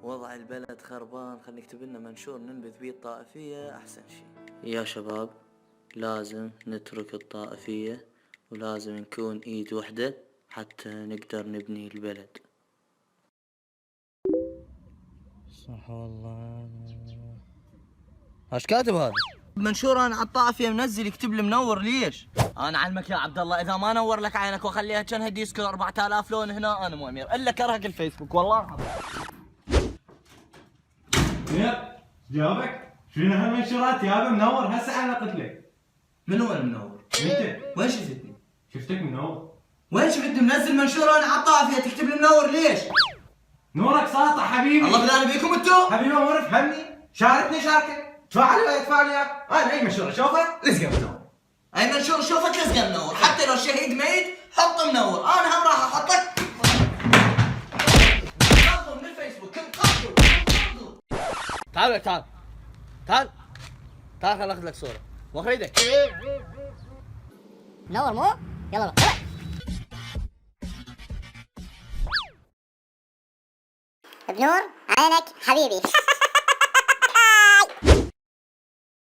وضع البلد خربان، خلينا نكتب لنا منشور ننبذ بيه الطائفية أحسن شيء. يا شباب لازم نترك الطائفية ولازم نكون ايد وحدة حتى نقدر نبني البلد. صح والله. ايش كاتب هذا؟ منشور انا على الطائفية منزل يكتب لي منور ليش؟ انا علمك يا عبد الله اذا ما نور لك عينك واخليها كانها ديسكو 4000 لون هنا انا مو امير الا كرهك الفيسبوك والله. يب جاوبك شنو هالمنشورات يابا منور هسه علقت لك. من هو المنور؟ انت وين شفتني؟ شفتك منور. وين شفتني منزل منشور انا على الطائفية تكتب لي منور ليش؟ نورك ساطع حبيبي. الله بالله بيكم انتو؟ حبيبي امور افهمني، شاركني شاركك، ادفع لي ولا ادفع لي اياك، انا اي منشور اشوفه لزقه منور. اي منشور شوفك لزقه منور، حتى لو الشهيد ميت حط منور، انا هم راح احط لك. خذوا من الفيسبوك خذوا. تعال تعال تعال تعال خل اخذ لك صورة، وخر ايدك. منور مو؟ يلا بنور عينك حبيبي.